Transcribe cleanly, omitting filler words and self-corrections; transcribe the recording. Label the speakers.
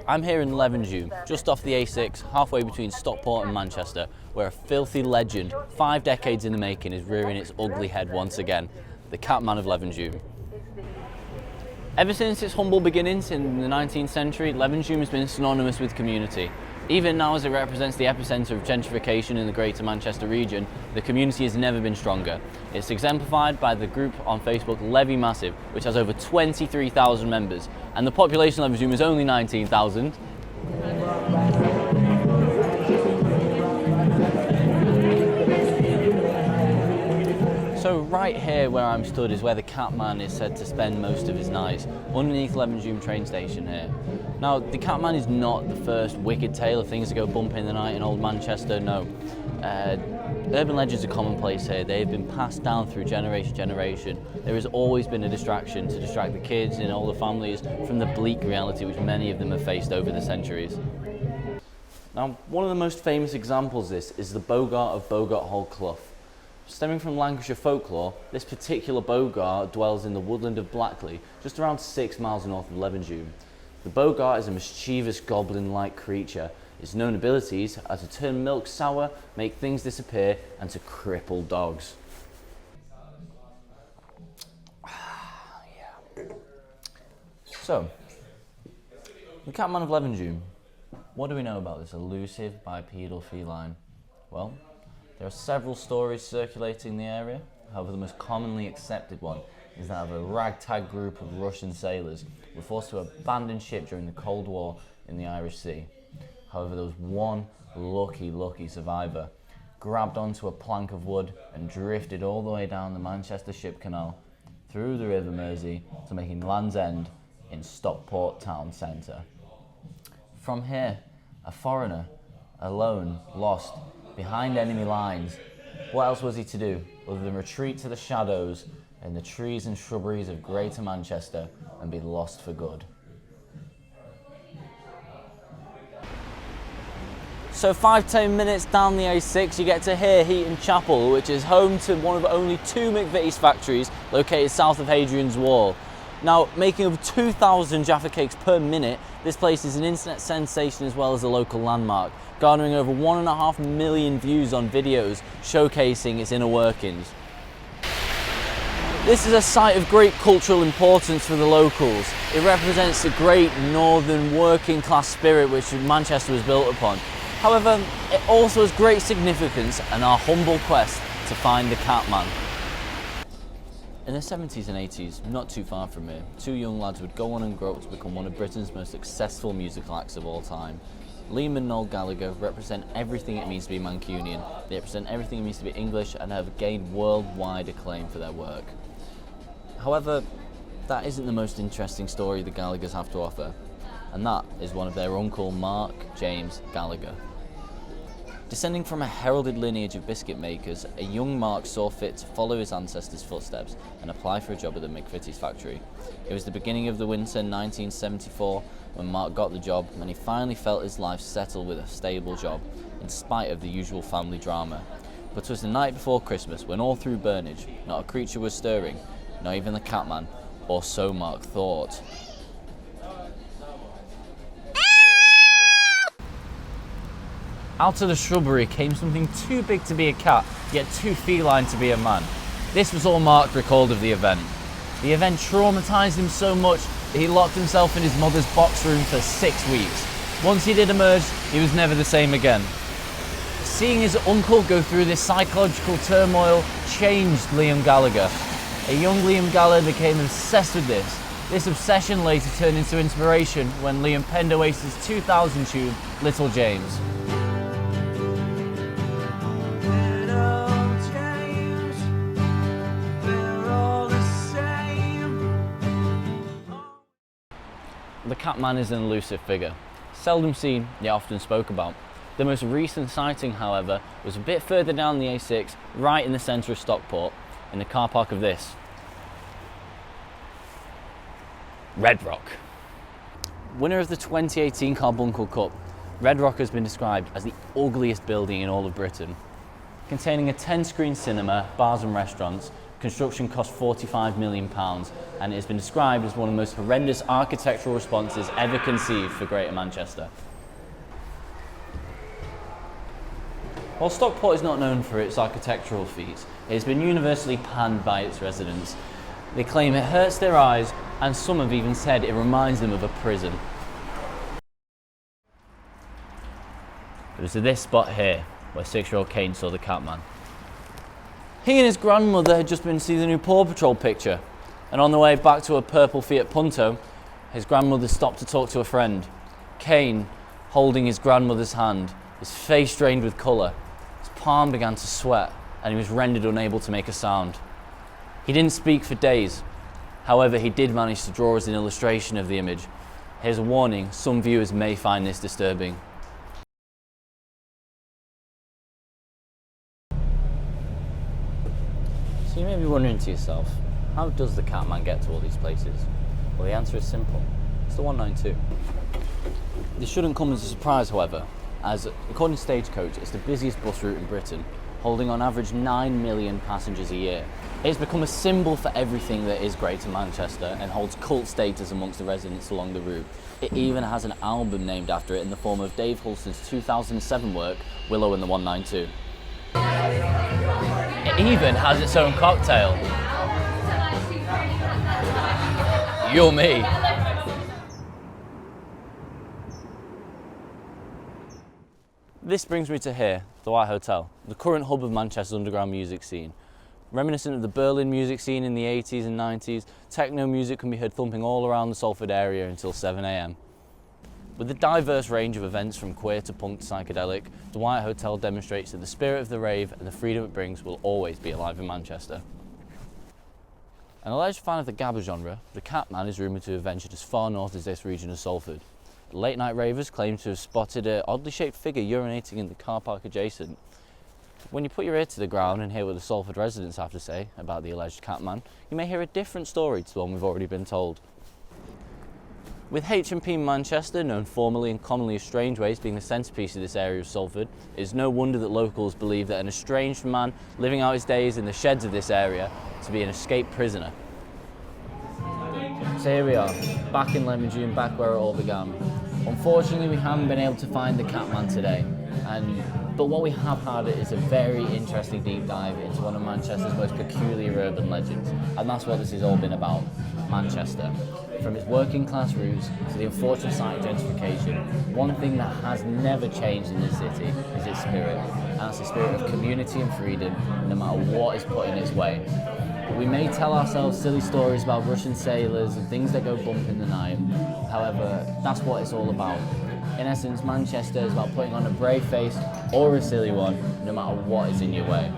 Speaker 1: I'm here in Levenshulme, just off the A6, halfway between Stockport and Manchester, where a filthy legend, 5 decades in the making, is rearing its ugly head once again, the Catman of Levenshulme. Ever since its humble beginnings in the 19th century, Levenshulme has been synonymous with community. Even now, as it represents the epicentre of gentrification in the Greater Manchester region, the community has never been stronger. It's exemplified by the group on Facebook Levy Massive, which has over 23,000 members, and the population of Levenshulme is only 19,000. So right here where I'm stood is where the Catman is said to spend most of his nights, underneath Levenshulme train station here. Now, the Catman is not the first wicked tale of things that go bump in the night in old Manchester, no. Urban legends are commonplace here. They've been passed down through generation to generation. There has always been a distraction to distract the kids and all the families from the bleak reality which many of them have faced over the centuries. Now, one of the most famous examples of this is the Boggart of Boggart Hall Clough. Stemming from Lancashire folklore, this particular Boggart dwells in the woodland of Blackley, just around 6 miles north of Levenshulme. The Boggart is a mischievous goblin-like creature. Its known abilities are to turn milk sour, make things disappear, and to cripple dogs. So, the Catman of Levenshulme. What do we know about this elusive bipedal feline? Well, there are several stories circulating the area. However, the most commonly accepted one is that of a ragtag group of Russian sailors who were forced to abandon ship during the Cold War in the Irish Sea. However, there was one lucky survivor, grabbed onto a plank of wood and drifted all the way down the Manchester Ship Canal, through the River Mersey to making Land's End in Stockport town centre. From here, a foreigner, alone, lost, behind enemy lines. What else was he to do other than retreat to the shadows in the trees and shrubberies of Greater Manchester and be lost for good? So 5-10 minutes down the A6 you get to Hare Heaton Chapel, which is home to one of only 2 McVitie's factories located south of Hadrian's Wall. Now, making over 2,000 Jaffa cakes per minute, this place is an internet sensation as well as a local landmark, garnering over 1.5 million views on videos showcasing its inner workings. This is a site of great cultural importance for the locals. It represents the great northern working class spirit which Manchester was built upon. However, it also has great significance in our humble quest to find the Catman. In the 70s and 80s, not too far from here, 2 young lads would go on and grow up to become one of Britain's most successful musical acts of all time. Liam and Noel Gallagher represent everything it means to be Mancunian, they represent everything it means to be English and have gained worldwide acclaim for their work. However, that isn't the most interesting story the Gallaghers have to offer, and that is one of their uncle Mark James Gallagher. Descending from a heralded lineage of biscuit makers, a young Mark saw fit to follow his ancestors' footsteps and apply for a job at the McVitie's factory. It was the beginning of the winter 1974 when Mark got the job, and he finally felt his life settled with a stable job, in spite of the usual family drama. But it was the night before Christmas when all through Burnage, not a creature was stirring, not even the Catman, or so Mark thought. Out of the shrubbery came something too big to be a cat, yet too feline to be a man. This was all Mark recalled of the event. The event traumatised him so much that he locked himself in his mother's box room for 6 weeks. Once he did emerge, he was never the same again. Seeing his uncle go through this psychological turmoil changed Liam Gallagher. A young Liam Gallagher became obsessed with this. This obsession later turned into inspiration when Liam penned Oasis' 2000 tune, Little James. The Catman is an elusive figure, seldom seen yet often spoke about. The most recent sighting, however, was a bit further down the A6, right in the centre of Stockport, in the car park of this Red Rock. Winner of the 2018 Carbuncle Cup, Red Rock has been described as the ugliest building in all of Britain. Containing a 10-screen cinema, bars and restaurants, construction cost £45 million and it has been described as one of the most horrendous architectural responses ever conceived for Greater Manchester. While Stockport is not known for its architectural feats, it has been universally panned by its residents. They claim it hurts their eyes, and some have even said it reminds them of a prison. It was at this spot here where 6-year-old Kane saw the Catman. He and his grandmother had just been to see the new Paw Patrol picture, and on the way back to a purple Fiat Punto, his grandmother stopped to talk to a friend. Kane, holding his grandmother's hand, his face drained with colour, his palm began to sweat, and he was rendered unable to make a sound. He didn't speak for days. However, he did manage to draw us an illustration of the image. Here's a warning, some viewers may find this disturbing. So you may be wondering to yourself, how does the Catman get to all these places? Well, the answer is simple. It's the 192. This shouldn't come as a surprise, however, as according to Stagecoach, it's the busiest bus route in Britain, holding on average 9 million passengers a year. It's become a symbol for everything that is Greater Manchester and holds cult status amongst the residents along the route. It even has an album named after it in the form of Dave Hulston's 2007 work, Willow and the 192. It even has its own cocktail. Yummy! This brings me to here, the White Hotel, the current hub of Manchester's underground music scene. Reminiscent of the Berlin music scene in the 80s and 90s, techno music can be heard thumping all around the Salford area until 7 AM. With a diverse range of events from queer to punk to psychedelic, the White Hotel demonstrates that the spirit of the rave and the freedom it brings will always be alive in Manchester. An alleged fan of the gabba genre, the Catman is rumoured to have ventured as far north as this region of Salford. Late night ravers claim to have spotted an oddly shaped figure urinating in the car park adjacent. When you put your ear to the ground and hear what the Salford residents have to say about the alleged Catman, you may hear a different story to the one we've already been told. With H&P Manchester, known formally and commonly as Strangeways, being the centrepiece of this area of Salford, it is no wonder that locals believe that an estranged man living out his days in the sheds of this area to be an escaped prisoner. So here we are, back in Levenshulme, back where it all began. Unfortunately, we haven't been able to find the Catman today, but what we have had is a very interesting deep dive into one of Manchester's most peculiar urban legends, and that's what this has all been about, Manchester. From its working class roots to the unfortunate site of gentrification, one thing that has never changed in this city is its spirit, and that's the spirit of community and freedom, no matter what is put in its way. We may tell ourselves silly stories about Russian sailors and things that go bump in the night. However, that's what it's all about. In essence, Manchester is about putting on a brave face or a silly one, no matter what is in your way.